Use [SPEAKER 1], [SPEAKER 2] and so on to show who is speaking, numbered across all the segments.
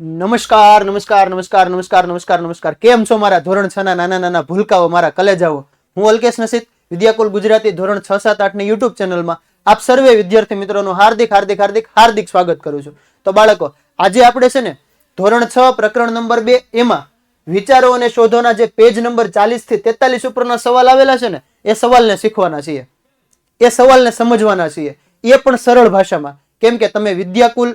[SPEAKER 1] નમસ્કાર નમસ્કાર નમસ્કાર નમસ્કાર નમસ્કાર નમસ્કાર કેમ છો મારા ધોરણ 6 ના નાના નાના ભૂલકાઓ મારા કલેજાઓ હું અલ્કેશ નસીદ વિદ્યાકુલ ગુજરાતી ધોરણ 6 7 8 ની YouTube ચેનલમાં આપ સર્વે વિદ્યાર્થી મિત્રોનું હાર્દિક હાર્દિક હાર્દિક હાર્દિક સ્વાગત કરું છું। તો બાળકો આજે આપણે છે ને ધોરણ 6 પ્રકરણ નંબર 2 એમાં વિચારો અને શોધોના જે પેજ નંબર 40 થી 43 ઉપરના સવાલ આવેલા છે ને એ સવાલને શીખવાના છીએ, એ સવાલને સમજવાના છીએ, એ પણ સરળ ભાષામાં, કેમ કે તમે વિદ્યાકુલ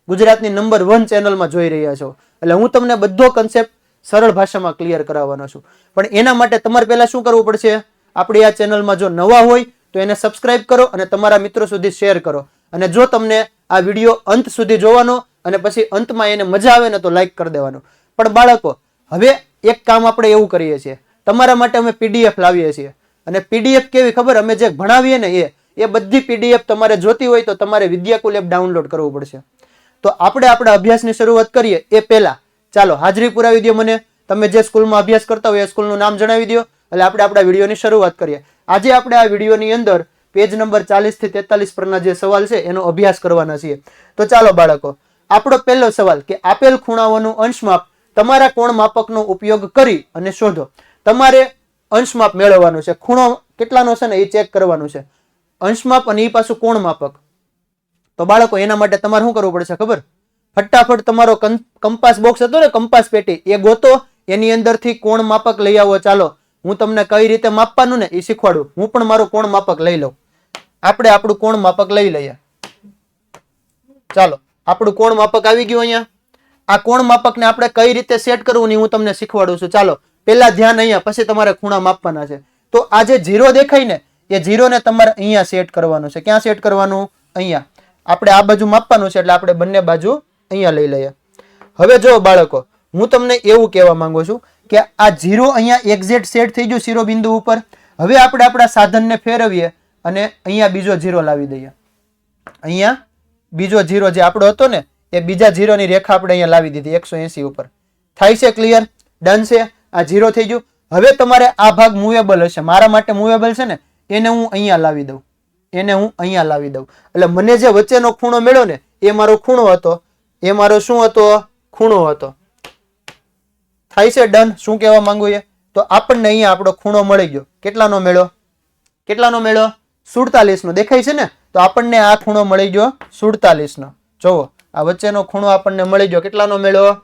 [SPEAKER 1] ગુજરાતની નંબર 1 ચેનલમાં જોઈ રહ્યા છો એટલે હું તમને બધો કન્સેપ્ટ સરળ ભાષામાં ક્લિયર કરાવવાનો છું। પણ એના માટે તમારે પહેલા શું કરવું પડશે? આપણી આ ચેનલમાં જો નવા હોય તો એને સબસ્ક્રાઇબ કરો અને તમારા મિત્રો સુધી શેર કરો, અને જો તમને આ વિડીયો અંત સુધી જોવાનો અને પછી અંતમાં એને મજા આવે ને તો લાઈક કરી દેવાનો। પણ બાળકો હવે એક કામ આપણે એવું કરીએ છીએ, તમારા માટે અમે પીડીએફ લાવીએ છીએ, અને પીડીએફ કેવી ખબર, અમે જે ભણાવીએ ને એ બધી પીડીએફ તમારે જોતી હોય તો તમારે વિદ્યાકુલ એપ ડાઉનલોડ કરવું પડશે। તો આપણે આપણા અભ્યાસની શરૂઆત કરીએ એ પહેલા ચાલો હાજરી પુરાવી દો મને, તમે જે સ્કૂલમાં અભ્યાસ કરતા હોય એ સ્કૂલનું નામ જણાવી દો એટલે આપણે આપણા વિડીયોની શરૂઆત કરીએ। આજે આપણે આ વિડીયોની અંદર પેજ નંબર 40 થી 43 પરના જે સવાલ છે એનો અભ્યાસ કરવાના છીએ। તો ચાલો બાળકો, આપણો પહેલો સવાલ કે આપેલ ખૂણાઓનું અંશમાપ તમારા કોણ માપકનો ઉપયોગ કરી અને શોધો। તમારે અંશમાપ મેળવવાનું છે, ખૂણો કેટલાનો છે ને એ ચેક કરવાનું છે, અંશમાપ અને એ પાછું કોણ માપક। તો બાળકો એના માટે તમારે શું કરવું પડશે ખબર? ફટાફટ તમારો કંપાસ બોક્સ હતો ને, કંપાસ પેટી, એ ગોતો, એની અંદરથી કોણ માપક લઈ આવો। ચાલો હું તમને કઈ રીતે માપવાનું ને એ શીખવાડું, હું પણ મારું કોણ માપક લઈ લઉં। આપણે આપણું કોણ માપક લઈ લઈએ। ચાલો આપણું કોણ માપક આવી ગયું અહીંયા। આ કોણ માપકને આપણે કઈ રીતે સેટ કરવું ને હું તમને શીખવાડું છું। ચાલો પહેલા ધ્યાન અહીંયા, પછી તમારે ખૂણા માપવાના છે। તો આ જે 0 દેખાય ને એ 0 ને તમારે અહીંયા સેટ કરવાનું છે। ક્યાં સેટ કરવાનું? અહીંયા। આપણે આ બાજુ માપવાનું છે એટલે આપણે બંને બાજુ અહીંયા લઈ લઈએ। હવે જો બાળકો હું તમને એવું કહેવા માંગુ છું કે આ 0 અહીંયા એક્ઝેક્ટ સેટ થઈ ગયું શિરોબિંદુ ઉપર। હવે આપણે આપણા સાધનને ફેરવીએ અને અહીંયા બીજો 0 લાવી દઈએ। અહીંયા બીજો 0 જે આપણો હતો ને એ બીજા 0 ની રેખા આપણે અહીંયા લાવી દીધી 180 ઉપર। થાય છે ક્લિયર? ડન છે? આ 0 થઈ ગયું। હવે તમારે આ ભાગ મૂવેબલ હશે, મારા માટે મૂવેબલ છે ને એને હું અહીંયા લાવી દઉં, એને હું અહીંયા લાવી દઉં એટલે મને જે વચ્ચેનો ખૂણો મળ્યો ને એ મારો ખૂણો હતો, એ મારો શું હતો? ખૂણો હતો। થાય છે ડન? શું કહેવા માંગુ એ? તો આપણને અહીંયા આપણો ખૂણો મળી ગયો। કેટલાનો મળ્યો? કેટલાનો મળ્યો? 47 નો। દેખાય છે ને? તો આપણને આ ખૂણો મળી ગયો 47 નો। જોવો આ વચ્ચેનો ખૂણો આપણને મળી ગયો, કેટલાનો મળ્યો?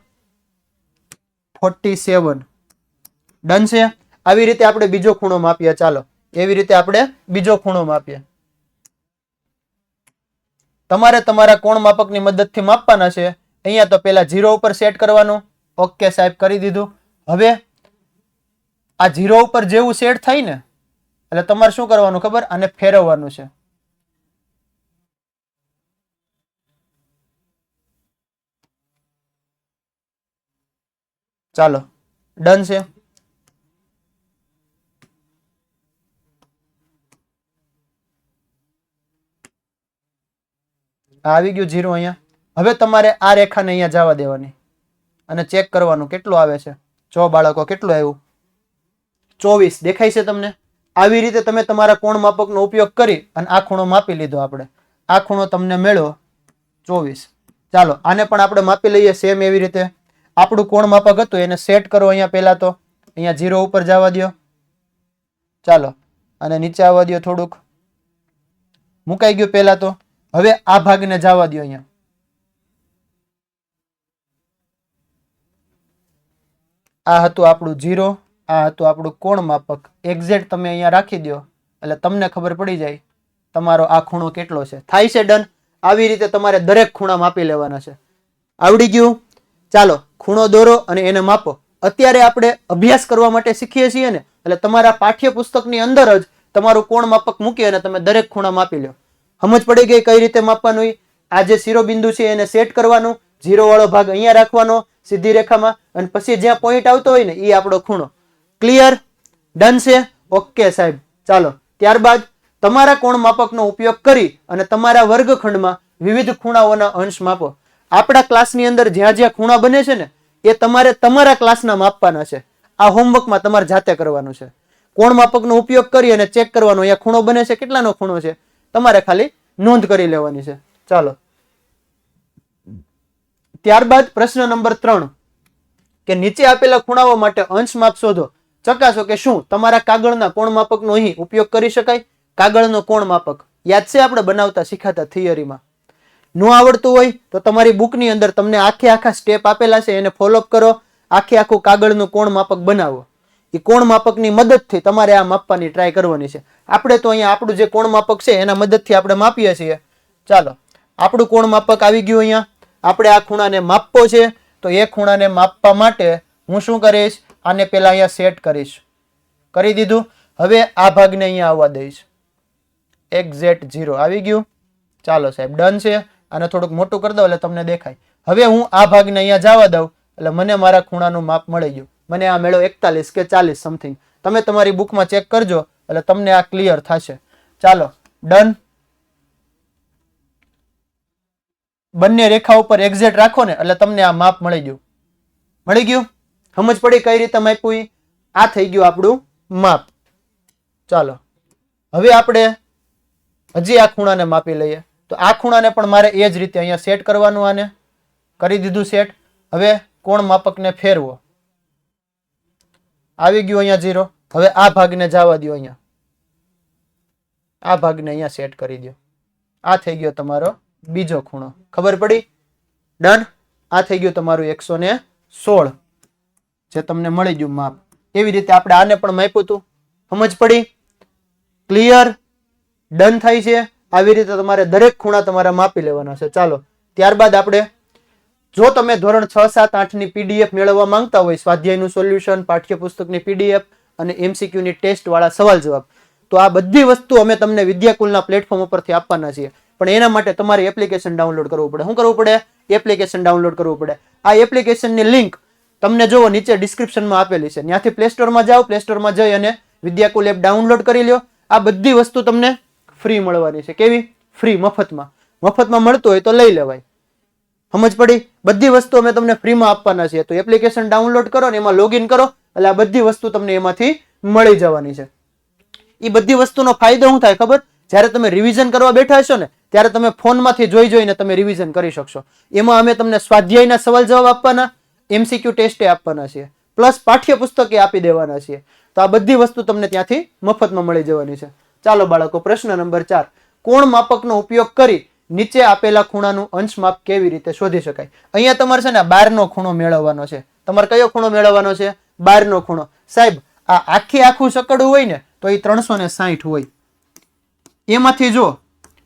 [SPEAKER 1] 47। ડન છે? આવી રીતે આપણે બીજો ખૂણો માપીએ। ચાલો એવી રીતે આપણે બીજો ખૂણો માપીએ। તમારે તમારા કોણ માપકની મદદથી માપવાના છે। અહીંયા તો પહેલા 0 ઉપર સેટ કરવાનું। ઓકે સાહેબ, કરી દીધું। હવે આ 0 ઉપર જેવું સેટ થાય ને એટલે તમારે શું કરવાનું ખબર? આને ફેરવવાનું છે। ચાલો ડન છે? આવી ગયું 0 અહીંયા। હવે તમારે આ રેખાને અહીંયા જવા દેવાની અને ચેક કરવાનું કેટલું આવે છે। જો બાળકો કેટલું આવ્યું? 24। દેખાય છે તમને? આવી રીતે તમે તમારા કોણ માપકનો ઉપયોગ કરી અને આ ખૂણો માપી લીધો। આપણે આ ખૂણો તમને મળ્યો 24। ચાલો આને પણ આપણે માપી લઈએ સેમ એવી રીતે। આપણું કોણ માપક હતું એને સેટ કરો અહીંયા। પહેલા તો અહીંયા 0 ઉપર જવા દો। ચાલો અને નીચે આવવા દો, થોડુંક મુકાઈ ગયું પહેલા તો। હવે આ ભાગને જવા દો અહીંયા। આ હતું આપણું 0, આ હતું આપણું કોણ માપક। એક્ઝેક્ટ તમે અહીંયા રાખી દો એટલે તમને ખબર પડી જાય તમારો આ ખૂણો કેટલો છે। થાય છે ડન? આવી રીતે તમારે દરેક ખૂણા માપી લેવાના છે। આવડી ગયું? ચાલો ખૂણો દોરો અને એને માપો। અત્યારે આપણે અભ્યાસ કરવા માટે શીખીએ છીએ ને એટલે તમારા પાઠ્યપુસ્તકની અંદર જ તમારું કોણ માપક મૂકી અને તમે દરેક ખૂણા માપી લો। સમજ પડી ગઈ કઈ રીતે માપવાનું? આ જે શિરોબિંદુ છે એને સેટ કરવાનું, 0 વાળો ભાગ અહીંયા રાખવાનો સીધી રેખામાં, અને પછી જ્યાં પોઈન્ટ આવતો હોય ને એ આપણો ખૂણો। ક્લિયર? ડન છે? ઓકે સાહેબ। ચાલો ત્યારબાદ તમારા કોણ માપકનો ઉપયોગ કરી અને તમારા વર્ગખંડમાં વિવિધ ખૂણાઓના અંશ માપો। આપણા ક્લાસની અંદર જ્યાં જ્યાં ખૂણા બને છે ને એ તમારે તમારા ક્લાસના માપવાના છે। આ હોમવર્કમાં તમારે જાતે કરવાનું છે। કોણ માપકનો ઉપયોગ કરી અને ચેક કરવાનો અહીંયા ખૂણો બને છે, કેટલાનો ખૂણો છે તમારે ખાલી નોંધ કરી લેવાની છે। ચાલો ત્યારબાદ પ્રશ્ન નંબર 3 કે નીચે આપેલા ખૂણાઓ માટે અંશ માપ શોધો. ચકાસો કે શું તમારા કાગળના કોણ માપકનો અહીં ઉપયોગ કરી શકાય. કાગળનો કોણ માપક યાદ છે આપણે બનાવતા શીખાતા થિયરીમાં. ન આવડતું હોય તો તમારી બુકની અંદર તમને આખા સ્ટેપ આપેલા છે, એને ફોલોઅપ કરો. આખું કાગળનું કોણ માપક બનાવો. એ કોણ માપકની મદદથી તમારે આ માપવાની ટ્રાય કરવાની છે. આપણે તો અહીંયા આપણું જે કોણ માપક છે એના મદદથી આપણે માપીએ છીએ. ચાલો, આપણું કોણ માપક આવી ગયું. અહીંયા આપણે આ ખૂણાને માપવો છે, તો એ ખૂણાને માપવા માટે હું શું કરીશ, આને પેલા અહીંયા સેટ કરીશ. કરી દીધું. હવે આ ભાગને અહીંયા આવવા દઈશ. એક્ઝેક્ટ 0 આવી ગયું. ચાલો સાહેબ, ડન છે. આને થોડુંક મોટું કરી દઉં એટલે તમને દેખાય. હવે હું આ ભાગને અહીંયા જવા દઉં એટલે મને મારા ખૂણાનું માપ મળી ગયું. મને આ મેળો 41 કે 40 સમથિંગ. તમે તમારી બુકમાં ચેક કરજો એટલે તમને આ ક્લિયર થશે. ચાલો, ડન. બંને રેખા ઉપર એક્ઝેક્ટ રાખો ને એટલે તમને આ માપ મળી ગયું. મળી ગયું? સમજ પડી કઈ રીતે માપ્યું? આ થઈ ગયું આપણું માપ. ચાલો, હવે આપણે હજી આ ખૂણાને માપી લઈએ. તો આ ખૂણાને પણ મારે એ જ રીતે અહીંયા સેટ કરવાનું. આને કરી દીધું સેટ. હવે કોણ માપકને ફેરવો. આવી ગયું અહીંયા 0. હવે આ ભાગને જવા દો. અહીંયા આ ભાગને અહીંયા સેટ કરી દો. આ થઈ ગયો તમારો બીજો ખૂણો. ખબર પડી? ડન. આ થઈ ગયું તમારું 116 જે તમને મળી ગયું માપ. એવી રીતે આપણે આને પણ માપ્યું હતું. સમજ પડી? ક્લિયર? ડન થાય છે. આવી રીતે તમારે દરેક ખૂણા તમારે માપી લેવાના છે. ચાલો, ત્યારબાદ આપણે જો તમે ધોરણ 6, 7, 8 ની પીડીએફ મેળવવા માંગતા હોય, સ્વાધ્યાયનું સોલ્યુશન, પાઠ્યપુસ્તકની પીડીએફ અને એમસીક્યુની ટેસ્ટ વાળા સવાલ જવાબ, તો આ બધી વસ્તુ અમે તમને વિદ્યાકુલના પ્લેટફોર્મ ઉપરથી આપવાના છીએ. પણ એના માટે તમારે એપ્લિકેશન ડાઉનલોડ કરવું પડે. શું કરવું પડે? એપ્લિકેશન ડાઉનલોડ કરવું પડે. આ એપ્લિકેશનની લિંક તમને જોવો નીચે ડિસ્ક્રિપ્શનમાં આપેલી છે. ત્યાંથી પ્લે સ્ટોરમાં જાઓ. પ્લે સ્ટોરમાં જઈ અને વિદ્યાકુલ એપ ડાઉનલોડ કરી લો. આ બધી વસ્તુ તમને ફ્રી મળવાની છે. કેવી? ફ્રી, મફતમાં. મફતમાં મળતું હોય તો લઈ લેવાય. સમજ પડી? બધી વસ્તુ અમે તમને ફ્રીમાં આપવાના છીએ. તો એપ્લિકેશન ડાઉનલોડ કરો ને એમાં લોગિન કરો એટલે આ બધી વસ્તુ તમને એમાંથી મળી જવાની છે. એ બધી વસ્તુનો ફાયદો શું થાય ખબર? જ્યારે તમે રિવિઝન કરવા બેઠા હશો ને ત્યારે તમે ફોનમાંથી જોઈને તમે રિવિઝન કરી શકશો. એમાં અમે તમને સ્વાધ્યાયના સવાલ જવાબ આપવાના, એમસીક્યુ ટેસ્ટે આપવાના છીએ, પ્લસ પાઠ્યપુસ્તકે આપી દેવાના છીએ. તો આ બધી વસ્તુ તમને ત્યાંથી મફતમાં મળી જવાની છે. ચાલો બાળકો, પ્રશ્ન નંબર 4. કોણ માપકનો ઉપયોગ કરી નીચે આપેલા ખૂણાનું અંશ માપ કેવી રીતે શોધી શકાય? અહીંયા તમારે છે ને 12નો ખૂણો મેળવવાનો છે. તમારે કયો ખૂણો મેળવવાનો છે? 12નો ખૂણો. સાહેબ, આ આખું સકડું હોય ને તો એ 360 હોય. એમાંથી જો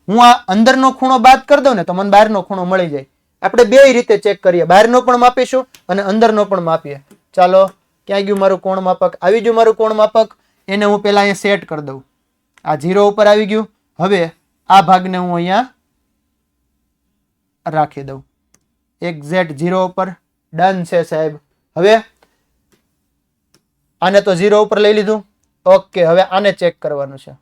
[SPEAKER 1] હું આ અંદરનો ખૂણો બાદ કરી દઉં ને તો મને 12નો ખૂણો મળી જાય. આપણે બે રીતે ચેક કરીએ. 12નો પણ માપીશું અને અંદરનો પણ માપીએ. ચાલો, ક્યાં ગયું મારું કોણ માપક? આવી ગયું મારું કોણ માપક. એને હું પેલા અહીંયા સેટ કરી દઉં. આ 0 ઉપર આવી ગયું. હવે આ ભાગને હું અહીંયા રાખી દઉં એક્ઝેક્ટ 0 ઉપર. ડન છે સાહેબ. હવે આને તો 0 ઉપર લઈ લીધું. ઓકે, હવે આને ચેક કરવાનું છે.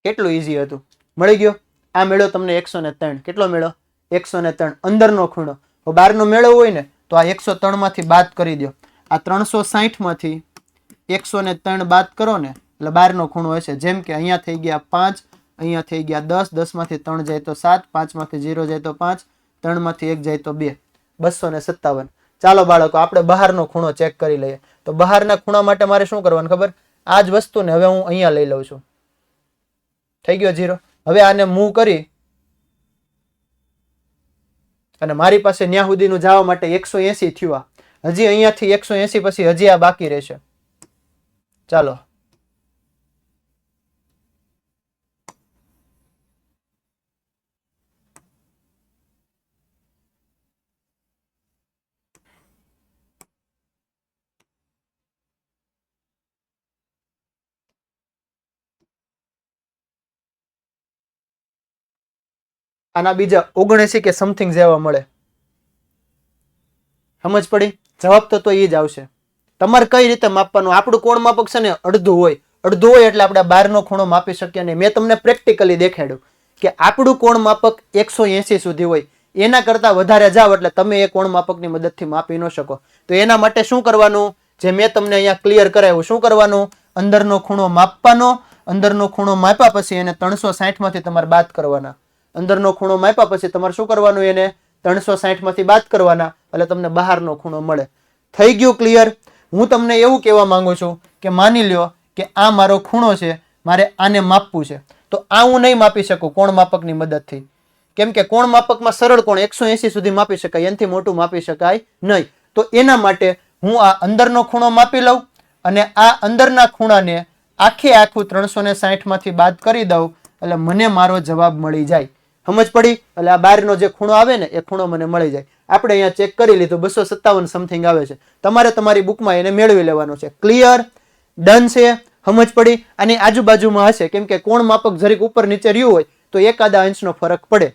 [SPEAKER 1] કેટલું ઈઝી હતું. મળી ગયો. આ મેળો તમને 103. કેટલો મેળો? 103. અંદરનો ખૂણો. 12નો મેળો હોય ને તો આ 103 માંથી બાદ કરી દો. આ 360 માંથી 103 બાદ કરો ને એટલે 12નો ખૂણો હશે. જેમ કે અહીંયા થઈ ગયા 5, અહીંયા થઈ ગયા 10, 10 માંથી 3 જાય તો 7, 5 માંથી 0 જાય તો 5, 3 માંથી 1 જાય તો 2, 257. ચાલો બાળકો, આપણે બહારનો ખૂણો ચેક કરી લઈએ. તો બહારના ખૂણા માટે મારે શું કરવાનું ખબર? આ જ વસ્તુને હવે હું અહીંયા લઈ લઉં છું. થઈ ગયો 0. હવે આને મૂવ કરી અને મારી પાસે ન્યા સુધીનું જવા માટે 180 થયું. હજી અહીંયાથી 180 પછી હજી આ બાકી રહેશે. ચાલો, આના બીજા 79 કે સમથિંગ જેવા મળે. સમજ પડી? જવાબ તો એ જ આવશે. તમારે કઈ રીતે માપવાનું? આપણું કોણ માપક છે ને અડધું હોય એટલે આપણે 12નો ખૂણો માપી શકીએ નહીં. મેં તમને પ્રેક્ટિકલી દેખાડ્યું કે આપણું કોણ માપક 180 સુધી હોય. એના કરતા વધારે જાવ એટલે તમે એ કોણ માપકની મદદથી માપી ન શકો. તો એના માટે શું કરવાનું, જે મેં તમને અહીંયા ક્લિયર કરાવ્યું, શું કરવાનું, અંદરનો ખૂણો માપવાનો, અંદરનો ખૂણો માપ્યા પછી એને 360 માંથી તમારે બાદ કરવાના. અંદરનો ખૂણો માપ્યા પછી તમારે શું કરવાનું, એને 360 માંથી બાદ કરવાના, એટલે તમને બહારનો ખૂણો મળે. થઈ ગયું ક્લિયર? હું તમને એવું કહેવા માંગુ છું કે માની લ્યો કે આ મારો ખૂણો છે, મારે આને માપવું છે, તો આ હું નહીં માપી શકું કોણ માપકની મદદથી, કેમ કે કોણ માપકમાં સરળ કોણ 180 સુધી માપી શકાય, એનાથી મોટું માપી શકાય નહીં. તો એના માટે હું આ અંદરનો ખૂણો માપી લઉં અને આ અંદરના ખૂણાને આખું 360 માંથી બાદ કરી દઉં એટલે મને મારો જવાબ મળી જાય. સમજ પડી? એટલે આ બહારનો જે ખૂણો આવે ને એ ખૂણો મને મળી જાય. આપણે અહીંયા ચેક કરી લીધું, 257 સમથિંગ આવે છે. તમારે તમારી બુકમાં એને મેળવી લેવાનો છે. ક્લિયર? ડન છે? સમજ પડી? આની આજુબાજુમાં હશે, કેમ કે કોણ માપક જરીક ઉપર નીચે રહ્યું હોય તો એકાદા અંશનો ફરક પડે.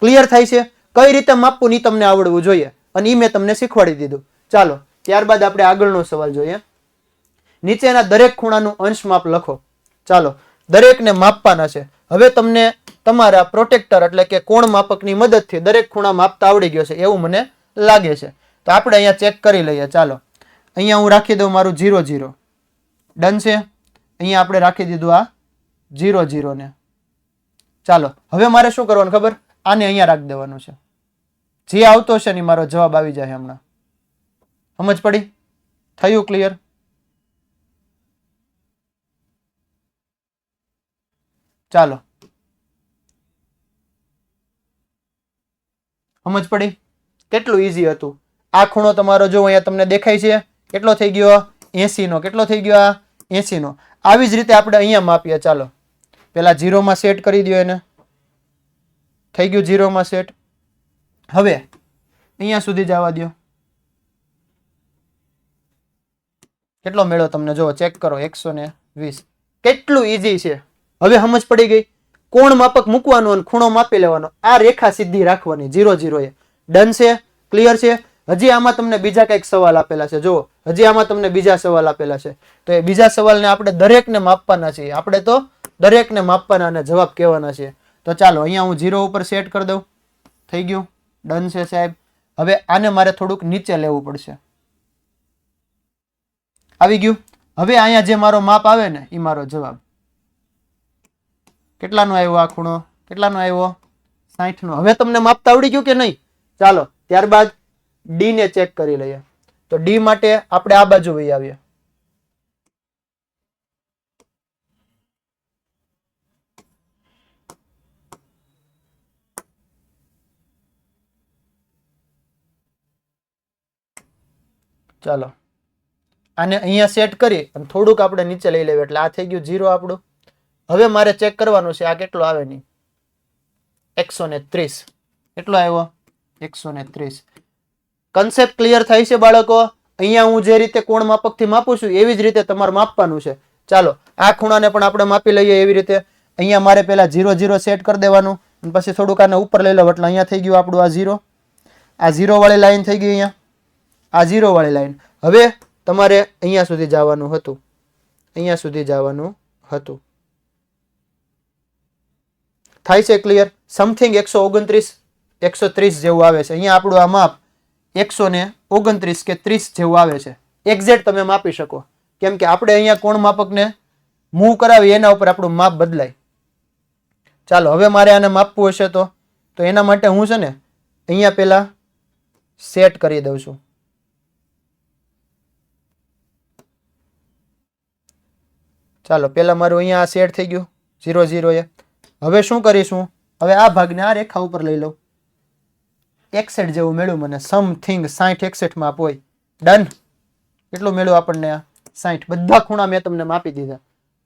[SPEAKER 1] ક્લિયર થાય છે? કઈ રીતે માપવું ની તમને આવડવું જોઈએ, અને એ મેં તમને શીખવાડી દીધું. ચાલો ત્યારબાદ આપણે આગળનો સવાલ જોઈએ. નીચેના દરેક ખૂણાનું અંશ માપ લખો. ચાલો દરેકને માપવાના છે. હવે તમને તમારા પ્રોટેક્ટર એટલે કે કોણ માપકની મદદથી દરેક ખૂણા માપતા આવડી ગયો છે એવું મને લાગે છે. તો આપણે અહીંયા ચેક કરી લઈએ. ચાલો અહીંયા હું રાખી દઉં મારું 0 0. ડન છે? અહીંયા આપણે રાખી દીધું આ 0 0 ને. ચાલો હવે મારે શું કરવાનું ખબર, આને અહીંયા રાખી દેવાનું છે. જે આવતો છે ને મારો જવાબ આવી જાય હમણાં. સમજ પડી? થયું ક્લિયર? ચાલો સમજ પડી? કેટલું ઈઝી હતું. આ ખૂણો તમારો જો અહીંયા તમને દેખાય છે, કેટલો થઈ ગયો 80 નો. કેટલો થઈ ગયો? 80 નો. આવી જ રીતે આપણે અહીંયા માપીએ. ચાલો પેલા 0 માં સેટ કરી દો એને. થઈ ગયું 0 માં સેટ. હવે અહીંયા સુધી જવા દો. કેટલો મેળો તમને જો ચેક કરો, 120. કેટલું ઈઝી છે. હવે સમજ પડી ગઈ? કોણ માપક મૂકવાનું અને ખૂણો માપી લેવાનો, આ રેખા સીધી રાખવાની 0 0 એ. ડન છે? ક્લિયર છે? હજી આમાં તમને બીજા કઈક સવાલ આપેલા છે. જો હજી આમાં તમને બીજા સવાલ આપેલા છે, તો એ બીજા સવાલને આપણે દરેકને માપવાના છીએ. આપણે તો દરેકને માપવાના અને જવાબ કહેવાના છે. તો ચાલો અહીંયા હું 0 ઉપર સેટ કરી દઉં. થઈ ગયું? ડન છે સાહેબ. હવે આને મારે થોડુંક નીચે લેવું પડશે. આવી ગયું? હવે અહીંયા જે મારો માપ આવે ને એ મારો જવાબ. કેટલાનો આવ્યો આ ખૂણો? કેટલાનો આવ્યો? 60 નો. હવે તમને માપતા આવડી ગયું કે નહીં? ચાલો ત્યારબાદ ડી ને ચેક કરી લઈએ. તો ડી માટે આપણે આ બાજુ વહી આવીએ. ચાલો આને અહીંયા સેટ કરી અને થોડુંક આપણે નીચે લઈ લેવું એટલે આ થઈ ગયું 0 આપણું. હવે મારે ચેક કરવાનું છે આ કેટલો આવે નહીં. 130. કેટલો આવ્યો? 130. કન્સેપ્ટ ક્લિયર થાય છે બાળકો? અહીંયા હું જે રીતે કોણ માપકથી માપું છું એવી જ રીતે તમારે માપવાનું છે. ચાલો આ ખૂણાને પણ આપણે માપી લઈએ એવી રીતે. અહીંયા મારે પહેલા 0 0 સેટ કરી દેવાનું અને પછી થોડુંક આને ઉપર લઈ લો એટલે અહીંયા થઈ ગયું આપણું આ 0. આ 0 વાળી લાઈન થઈ ગઈ. અહીંયા આ 0 વાળી લાઈન. હવે તમારે અહીંયા સુધી જવાનું હતું. અહીંયા સુધી જવાનું હતું. થાય છે ક્લિયર? સમથિંગ 129 130 જેવું આવે છે. અહીંયા આપણું આ માપ 129 કે 30 જેવું આવે છે. એક્ઝેક્ટ તમે માપી શકો, કેમ કે આપણે અહીંયા કોણ માપકને મૂવ કરાવી એના ઉપર આપણું માપ બદલાય. ચાલો હવે મારે આને માપવું હશે તો એના માટે હું છે ને અહીંયા પેલા સેટ કરી દઉં છું. ચાલો પેલા મારું અહીંયા સેટ થઈ ગયું 0 0 એ. હવે શું કરીશું? હવે આ ભાગને આ રેખા ઉપર લઈ લઉં. 61 જેવું મેળ્યું મને. સમથિંગ 60 61 માપ હોય. ડન. કેટલું મેળ્યું આપણને? આ 60. બધા ખૂણા મેં તમને માપી દીધા.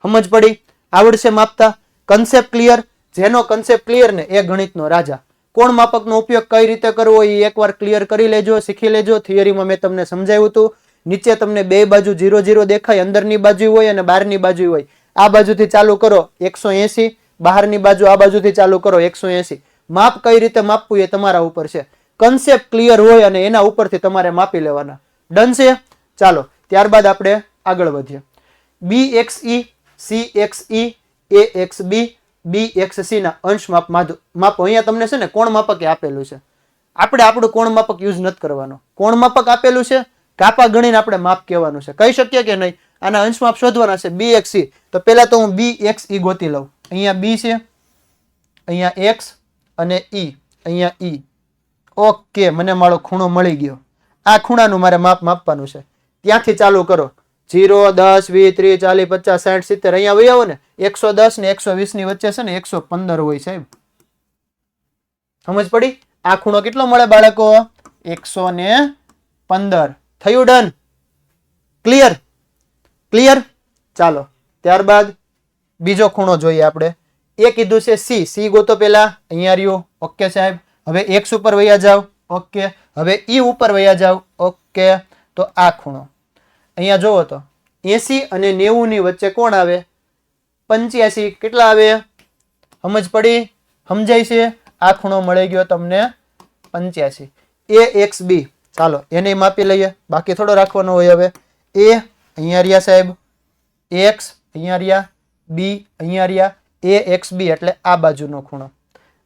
[SPEAKER 1] સમજ પડી? આવડશે માપતા? Concept clear? જેનો કન્સેપ્ટ ક્લિયર ને એ ગણિતનો રાજા. કોણ માપકનો ઉપયોગ કઈ રીતે કરવો એ એકવાર ક્લિયર કરી લેજો, શીખી લેજો. થિયરીમાં મેં તમને સમજાવ્યું હતું. નીચે તમને બે બાજુ 0 0 દેખાય, અંદરની બાજુ હોય અને બહારની બાજુ હોય. આ બાજુથી ચાલુ કરો 180, બહારની બાજુ આ બાજુથી ચાલુ કરો 180. માપ કઈ રીતે માપવું એ તમારા ઉપર છે. કન્સેપ્ટ ક્લિયર હોય અને એના ઉપરથી તમારે માપી લેવાના. ડન છે? ચાલો ત્યારબાદ આપણે આગળ વધીએ. BXE CXE AXB BXC ના અંશ માપો. અહીંયા તમને છે ને કોણ માપકે આપેલું છે. આપણે આપણું કોણ માપક યુઝ નથી કરવાનો. કોણ માપક આપેલું છે, કાપા ગણીને આપણે માપ કહેવાનું છે. કહી શકીએ કે નહીં? આના અંશ માપ શોધવાના છે BXE. તો પહેલા તો હું BXE ગોતી લઉં. અહીંયા B છે, અહીંયા X અને E, અહીંયા E. ઓકે, મને મારો ખૂણો મળી ગયો. આ ખૂણાનું મારે માપ માપવાનું છે. ત્યાંથી ચાલુ કરો. 0, 10, 20, 30, 40, 50, 60, 70 અહીંયા વહી આવો ને. 110 ને 120 ની વચ્ચે છે ને 115 હોય સાહેબ. સમજ પડી? આ ખૂણો કેટલો મળે બાળકો? 115. થયું? ડન? ક્લિયર? ક્લિયર? ચાલો ત્યારબાદ બીજો ખૂણો જોઈએ આપણે. એ કીધું છે C. C ગોતો પેલા. અહીંયા રહ્યું. ઓકે સાહેબ. હવે X ઉપર વયા જાવ. ઓકે. હવે E ઉપર વયા જાવ. ઓકે. તો આ ખૂણો અહીંયા જોવો તો 80 અને 90 ની વચ્ચે કોણ આવે? 85. કેટલા આવે? સમજ પડી? સમજાય છે? આ ખૂણો મળી ગયો તમને 85. AXB. ચાલો એને માપી લઈએ, બાકી થોડો રાખવાનો હોય. હવે A અહીંયા રહ્યા સાહેબ, X અહીંયા રહ્યા, B અહીંયા રહ્યા, AXB એટલે આ બાજુનો ખૂણો.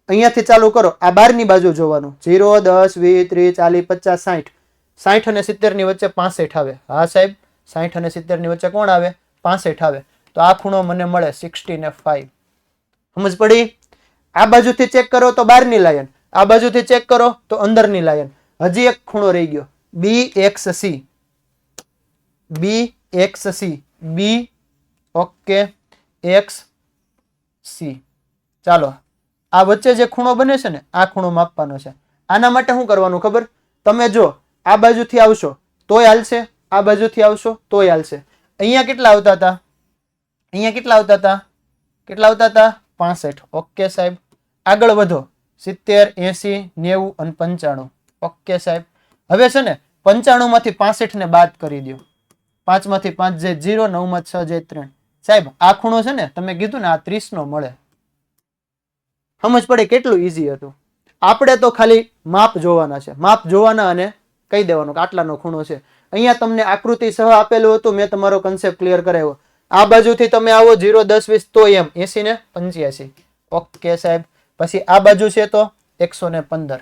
[SPEAKER 1] અહીંયાથી ચાલુ કરો. આ બહારની બાજુ જોવાનું. 0, 10, 20, 30, 40, 50, 60. 60 અને 70 ની વચ્ચે 65 આવે. હા સાહેબ, 60 અને 70 ની વચ્ચે કોણ આવે? 65 આવે. તો આ ખૂણો મને મળે 65. સમજ પડી? આ બાજુથી ચેક કરો તો બહારની લાયન, આ બાજુથી ચેક કરો તો અંદરની લાયન. હજી એક ખૂણો રહી ગયો BXC. BXC. B okay XC. ચાલો આ વચ્ચે જે ખૂણો બને છે ને આ ખૂણો માપવાનો છે. આના માટે શું કરવાનું ખબર? તમે જો આ બાજુથી આવશો તોય હાલશે, આ બાજુથી આવશો તોય હાલશે. અહીંયા કેટલા આવતા હતા? અહીંયા કેટલા આવતા હતા? કેટલા આવતા હતા? 65. ઓકે સાહેબ. આગળ વધો. 70, 80, 90 અને 95. ઓકે સાહેબ. હવે છે ને 95 માંથી 65 ને બાદ કરી દો. 5 માંથી 5 જાય 0, 9 માં 6 જાય 3. સાહેબ આ ખૂણો છે ને તમે કીધું ને આ 30 નો મળે. સમજ પડે કેટલું ઈઝી હતું? આપણે તો ખાલી માપ જોવાના છે. માપ જોવાના અને કહી દેવાનું કે આટલાનો ખૂણો છે. અહીંયા તમને આકૃતિ સહ આપેલું હતું, મેં તમારો કન્સેપ્ટ ક્લિયર કરાવ્યો. આ બાજુથી તમે આવો 0, 10, 20 તો એમ 80 ને 85. ઓકે સાહેબ. પછી આ બાજુ છે તો 115.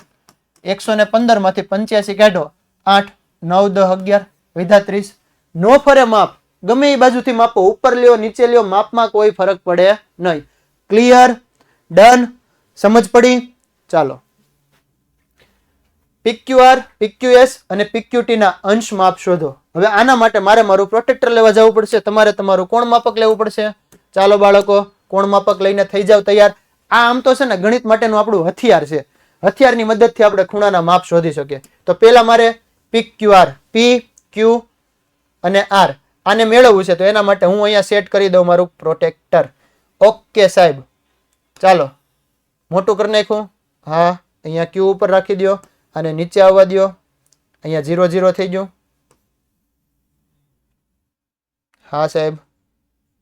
[SPEAKER 1] 115 માંથી 85 કાઢો. 8, 9, 10, 11 વિધા 30. નો ફરે માપ. ગમે એ બાજુથી માપો, ઉપર લ્યો નીચે લ્યો, માપમાં કોઈ ફરક પડે નહીં. ક્લિયર? ડન? સમજ પડી? ચાલો PQR, PQS અને PQT ના અંશ માપ શોધો. હવે આના માટે મારે મારું પ્રોટેક્ટર લેવા જવું પડશે, તમારે તમારું કોણ માપક લેવું પડશે. ચાલો બાળકો કોણ માપક લઈને થઈ જાવ તૈયાર. આ આમ તો છે ને ગણિત માટેનું આપણું હથિયાર છે. હથિયારની મદદથી આપણે ખૂણાના માપ શોધી શકીએ. તો પહેલા મારે PQR, P, Q અને R આને મેળવવું છે. તો એના માટે હું અહીંયા સેટ કરી દઉં મારું પ્રોટેક્ટર. ઓકે સાહેબ. ચાલો મોટું કરી નાખું. હા અહીંયા Q ઉપર રાખી દો અને નીચે આવવા દો. અહીંયા 0, 0 થઈ ગયું. હા સાહેબ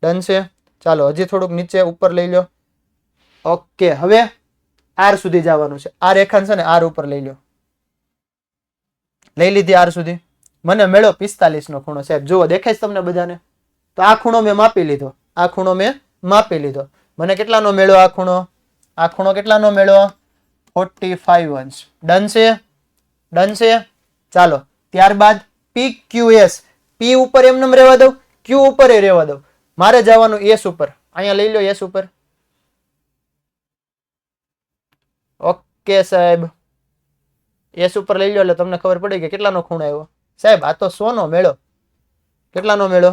[SPEAKER 1] ડન છે. ચાલો હજી થોડુંક નીચે ઉપર લઈ લો. ઓકે. હવે R સુધી જવાનું છે. આ રેખાન છે ને R ઉપર લઈ લો. લઈ લીધી R સુધી. મને મેળો 45 નો ખૂણો. સાહેબ જુઓ દેખાય છે તમને બધાને? તો આ ખૂણો મેં માપી લીધો. આ ખૂણો મેં માપી લીધો. મને કેટલાનો મેળો આ ખૂણો? આ ખૂણો કેટલાનો મેળો? 45 અંશ. ડન છે? ડન છે. ચાલો ત્યારબાદ PQS. P ઉપર એમને રહેવા દઉં, Q ઉપર એ રહેવા દઉં. મારે જવાનું S ઉપર. અહીંયા લઈ લો S ઉપર. ઓકે સાહેબ. S ઉપર લઈ લો એટલે તમને ખબર પડી કે કેટલાનો ખૂણો આવ્યો. સાહેબ આ તો 100 નો મેળો. કેટલાનો મેળો?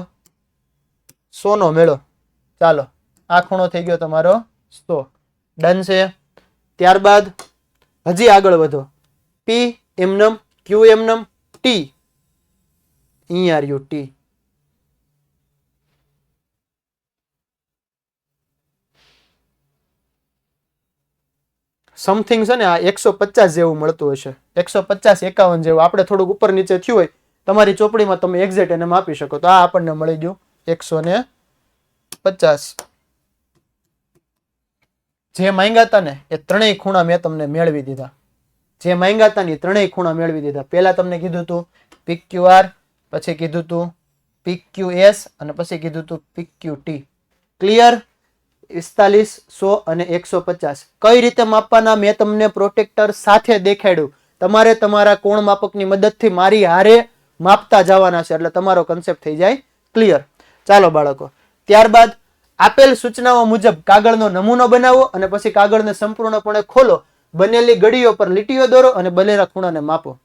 [SPEAKER 1] 100 નો મેળો. ચાલો આ ખૂણો થઈ ગયો તમારો 100. ડન છે. ત્યારબાદ હજી આગળ વધો. P એમનમ, Q એમનમ, T અહીંયા રહ્યું T. સમથિંગ છે ને આ 150 જેવું મળતું હશે. 150, 51 જેવું. આપણે થોડુંક ઉપર નીચે થયું હોય તમારી ચોપડીમાં તમે એક્ઝેક્ટ એને માપી શકો. તો આ આપણને મળી ગયું 150. જે માંગ્યા હતા ને એ ત્રણેય ખૂણા મેં તમને મેળવી દીધા. જે માંગ્યા હતા ને એ ત્રણેય ખૂણા મેળવી દીધા. પહેલા તમને કીધું હતું PQR, પછી કીધું હતું PQS અને પછી કીધું હતું PQT. ક્લિયર? 45, 100 અને 150 કઈ રીતે માપવાના મેં તમને પ્રોટેક્ટર સાથે દેખાડ્યું. તમારે તમારા કોણ માપકની મદદથી મારી હારે માપતા જવાના છે, એટલે તમારો કન્સેપ્ટ થઈ જાય ક્લિયર. ચાલો બાળકો, ત્યારબાદ આપેલ સૂચનાઓ મુજબ કાગળનો નમૂનો બનાવો અને પછી કાગળને સંપૂર્ણપણે ખોલો, બનેલી ગળીઓ પર લીટીઓ દોરો અને બનેલા ખૂણાને માપો.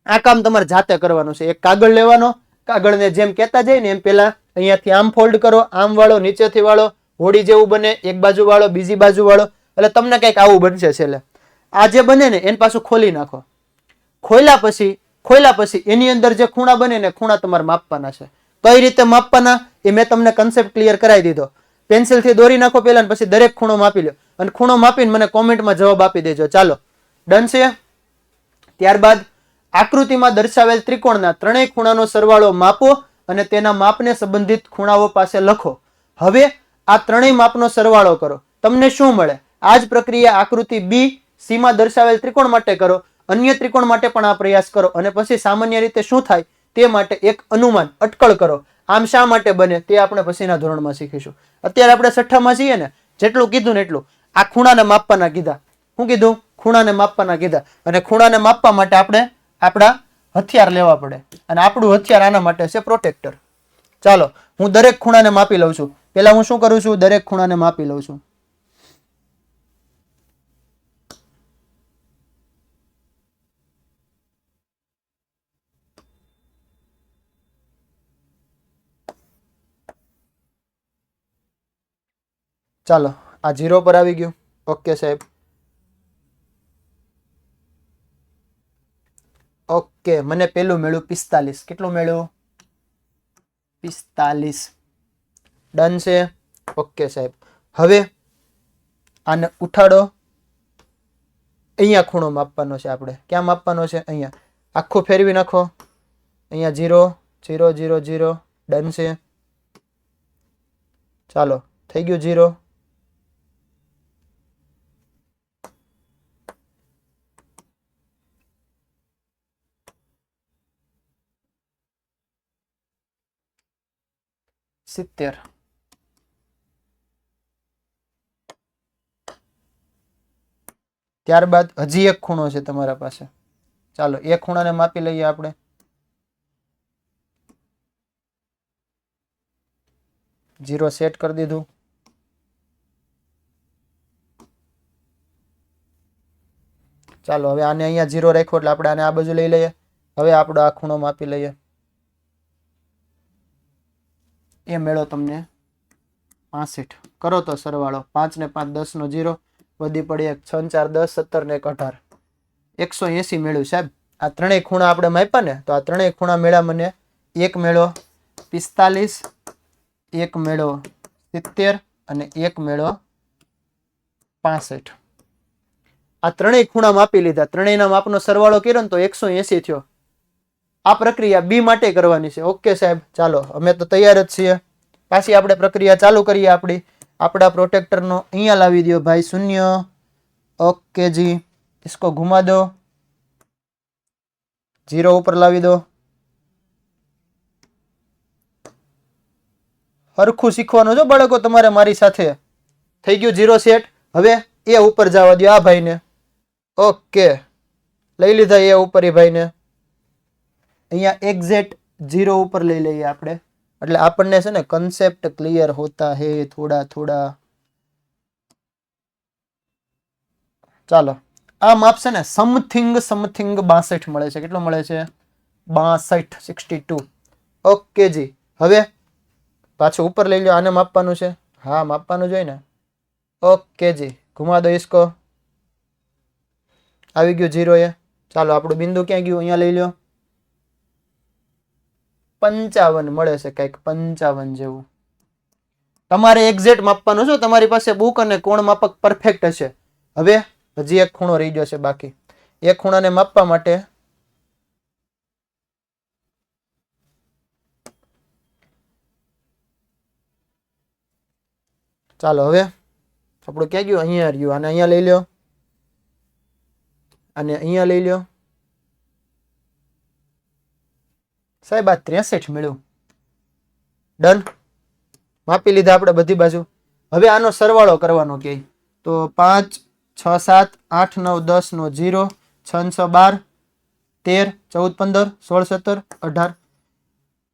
[SPEAKER 1] આ કામ તમારે જાતે કરવાનું છે. એક કાગળ લેવાનો, કાગળને જેમ કહેતા જાય ને એમ પેલા અહીંયાથી આમ ફોલ્ડ કરો, આમ વાળો, નીચેથી વાળો, હોડી જેવું બને, એક બાજુ વાળો, બીજી બાજુ વાળો, એટલે તમને કંઈક આવું બનશે. છેલ્લે આ જે બને ને એને પાછું ખોલી નાખો. ખોલ્યા પછી એની અંદર જે ખૂણા બને ને ખૂણા તમારે માપવાના છે. કઈ રીતે માપવાના એ મેં તમને કન્સેપ્ટ ક્લિયર કરાવી દીધો. પેન્સિલથી દોરી નાખો પેલા, પછી દરેક ખૂણો માપી લો અને ખૂણો માપીને મને કોમેન્ટમાં જવાબ આપી દેજો. ચાલો ડન છે. ત્યારબાદ આકૃતિમાં દર્શાવેલ ત્રિકોણના ત્રણેય ખૂણાનો સરવાળો માપો અને તેના માપને સંબંધિત ખૂણાઓ પાસે લખો. હવે આ ત્રણેય માપનો સરવાળો કરો, તમને શું મળે? આ જ પ્રક્રિયા આકૃતિ બી સી માં દર્શાવેલ ત્રિકોણ માટે કરો, અન્ય ત્રિકોણ માટે પણ આ પ્રયાસ કરો અને પછી સામાન્ય રીતે શું થાય તે માટે એક અનુમાન અટકળ કરો. આમ શા માટે બને તે આપણે પછીના ધોરણમાં શીખીશું. અત્યારે આપણે છઠ્ઠામાં છીએ ને, જેટલું કીધું ને એટલું. આ ખૂણાને માપવાના કીધા. શું કીધું? ખૂણાને માપવાના કીધા. અને ખૂણાને માપવા માટે આપણે આપણા હથિયાર લેવા પડે, અને આપણું હથિયાર આના માટે છે પ્રોટેક્ટર. ચાલો હું દરેક ખૂણાને માપી લઉં છું. પેલા હું શું કરું છું? દરેક ખૂણાને માપી લઉં છું. ચાલો આ 0 પર આવી ગયું. ઓકે સાહેબ, ઓકે. મને પેલું મળ્યું 45. કેટલું મળ્યું? 45. ડન છે. ઓકે સાહેબ, હવે આને ઉઠાડો. અહીંયા ખૂણો માપવાનો છે આપણે. ક્યાં માપવાનો છે? અહીંયા. આખું ફેરવી નાખો. અહીંયા 0 0 0 0. ડન છે. ચાલો થઈ ગયું 0. સિત્તેર. ત્યારબાદ હજી એક ખૂણો છે તમારા પાસે. ચાલો એ ખૂણાને માપી લઈએ આપણે. જીરો સેટ કરી દીધું. ચાલો હવે આને અહીંયા 0 રાખ્યો એટલે આપણે આને આ બાજુ લઈ લઈએ. હવે આપણો આ ખૂણો માપી લઈએ. એ મેળો તમને 65. કરો તો સરવાળો. 5 ને 5 10 નો 0, વધી પડી 1 6 4 10 17 ને 18, 180 મેળવ્યું સાહેબ. આ ત્રણેય ખૂણા આપણે માપ્યા ને, તો આ ત્રણેય ખૂણા મેળા મને એક મેળો 45, એક મેળો 70 અને એક મેળો 65. આ ત્રણેય ખૂણા માપી લીધા. ત્રણેયના માપનો સરવાળો કર્યો ને તો 180 થયો. આ પ્રક્રિયા બી માટે કરવાની છે. ઓકે સાહેબ, ચાલો અમે તો તૈયાર જ છીએ. પાછી આપણે પ્રક્રિયા ચાલુ કરીએ. આપણા પ્રોટેક્ટરનો અહીંયા લાવી દો ભાઈ 0. ઓકે જી, इसको घुमा दो. 0 ઉપર લાવી દો. હરખું શીખવાનું જો બાળકો તમારે મારી સાથે. થઈ ગયું 0 સેટ. હવે એ ઉપર જવા દો આ ભાઈને. ઓકે, લઈ લીધા એ ઉપર એ ભાઈને. અહીંયા એક્ઝેક્ટ 0 ઉપર લઈ લઈએ આપણે, એટલે આપણને છે ને કન્સેપ્ટ ક્લિયર હોતા હે થોડા થોડા. ચાલો આ માપ છે ને સમથિંગ 62 મળે છે. કેટલો મળે છે? 62, 62. ઓકે જી, હવે પાછું ઉપર લઈ લો. આને માપવાનું છે. હા માપવાનું જોઈએ ને. ઓકે જી, ઘુમા દો इसको. આવી ગયું 0 એ. ચાલો આપણું બિંદુ ક્યાં ગયું? અહીંયા લઈ લો. 55 મળે છે, કંઈક 55 જેવું. તમારે એક્ઝેક્ટ માપવાનું છે. તમારી પાસે બુક અને કોણ માપક પરફેક્ટ હશે. હવે હજી એક ખૂણો રહી ગયો છે બાકી. એક ખૂણાને માપવા માટે ચાલો હવે આપણું ક્યાં ગયું? અહીંયા રહ્યું. આને અહીંયા લઈ લો, અને અહીંયા લઈ લો. સાહેબ આ 63 મળ્યું. ડન, માપી લીધા આપણે બધી બાજુ. હવે આનો સરવાળો કરવાનો કે તો 5 6 7 8 9 10 નો 0, 6 ને 6 12, 13, 14, 15, 16, 17, 18.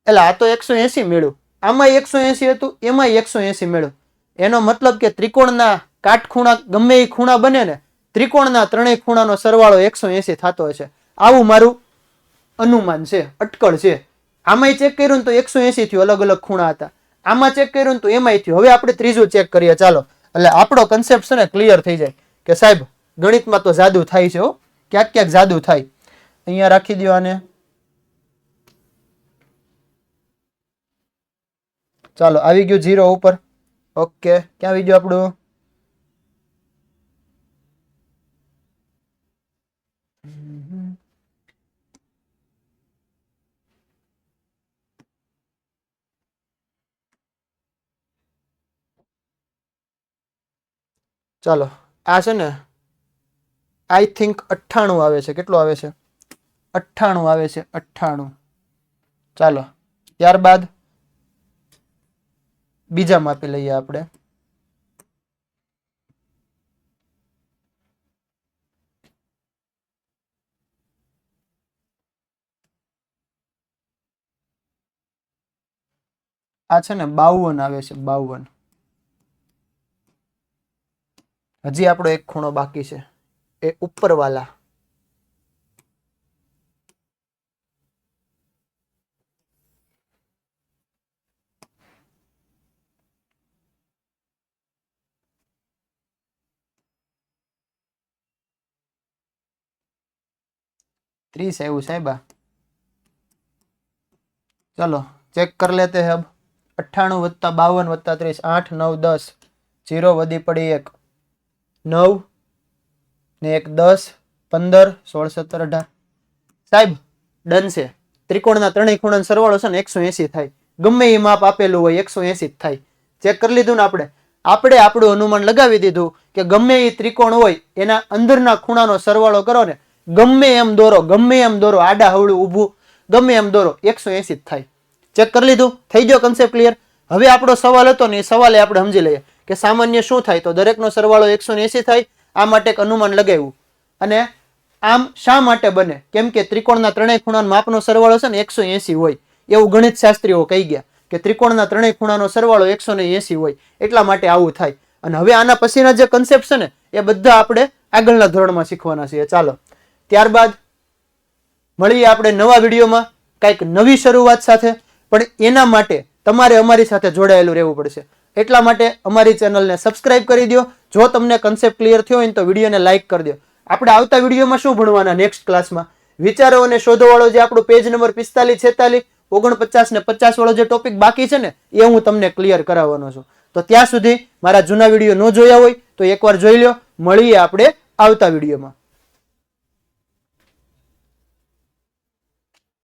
[SPEAKER 1] એટલે આ તો 180 મેળ્યું. આમાં 180 હતું, એમાં 180 મેળ્યું. એનો મતલબ કે ત્રિકોણના કાટખૂણા ગમે એ ખૂણા બને ને, ત્રિકોણના ત્રણેય ખૂણાનો સરવાળો 180 થતો હશે. આવું મારું અનુમાન છે, અટકળ છે. આમાંય ચેક કર્યું ને તો 180 થયું, અલગ અલગ ખૂણા હતા. આમાં ચેક કર્યું ને તો એમાંય થયું. હવે આપણે ત્રીજું ચેક કરીએ ચાલો, એટલે આપણો કન્સેપ્ટ છે ને ક્લિયર થઈ જાય કે સાહેબ ગણિતમાં તો જાદુ થાય છે હો, ક્યાંક ક્યાંક જાદુ થાય. અહીંયા રાખી દો આને. ચાલો આવી ગયું 0 ઉપર. ઓકે, ક્યાં આવી ગયું આપણું? ચાલો આ છે ને આઈ થિંક 98 આવે છે. કેટલું આવે છે? 98 આવે છે, 98. ચાલો ત્યારબાદ બીજા માપી લઈએ આપણે. આ છે ને 52 આવે છે, 52. હજી આપણો એક ખૂણો બાકી છે, એ ઉપરવાલા. ત્રીસ આવ્યું સાહેબા. चलो चेक कर लेते हैं अब. 98 वत्ता 52 वत्ता 30, 8 9 10, 0 वधी पड़ी 1, 9 ने 1 10, 15 16 17 18. साहेब डन છે. ત્રિકોણના ત્રણેય ખૂણાનો સરવાળો છે ને 180 થાય. ગમે એ માપ આપેલું હોય 180 જ થાય. ચેક કરી લીધું ને આપણે આપણું અનુમાન લગાવી દીધું કે ગમે એ ત્રિકોણ હોય એના અંદરના ખૂણાનો સરવાળો કરો ને, ગમે એમ દોરો, આડા હવળું ઊભું ગમે એમ દોરો, 180 જ થાય. ચેક કરી લીધું? થઈ ગયો કન્સેપ્ટ ક્લિયર? હવે આપણો સવાલ હતો ને એ સવાલે આપણે સમજી લઈએ કે સામાન્ય શું થાય, તો દરેકનો સરવાળો 180 થાય. આ માટે એક અનુમાન લગાવ્યું. અને આમ શા માટે બને? કેમ કે ત્રિકોણના ત્રણેય ખૂણાનો માપનો સરવાળો છે ને 180 હોય, એવું ગણિત શાસ્ત્રીઓ કહી ગયા કે ત્રિકોણના ત્રણેય ખૂણાનો સરવાળો 180 હોય, એટલા માટે આવું થાય. અને હવે આના પછીના જે કન્સેપ્ટ છે ને એ બધા આપણે આગળના ધોરણમાં શીખવાના છીએ. ચાલો ત્યારબાદ મળીએ આપણે નવા વિડીયોમાં કંઈક નવી શરૂઆત સાથે. પણ એના માટે તમારે અમારી સાથે જોડાયેલું રહેવું પડશે. એટલા માટે અમારી ચેનલને સબસ્ક્રાઇબ કરી દો. જો તમને કન્સેપ્ટ ક્લિયર થયો હોય તો વિડીયોને લાઇક કરી દો. આપણે આવતા વિડીયોમાં શું ભણવાના નેક્સ્ટ ક્લાસમાં? વિચારો અને શોધો વાળો જે આપણું પેજ નંબર 45 46 49 ને 50 વાળો જે ટોપિક બાકી છે ને એ હું તમને ક્લિયર કરાવવાનો છું. તો ત્યાં સુધી મારા જૂના વિડીયો ન જોયા હોય તો એકવાર જોઈ લો. મળીએ આપણે આવતા વિડીયોમાં.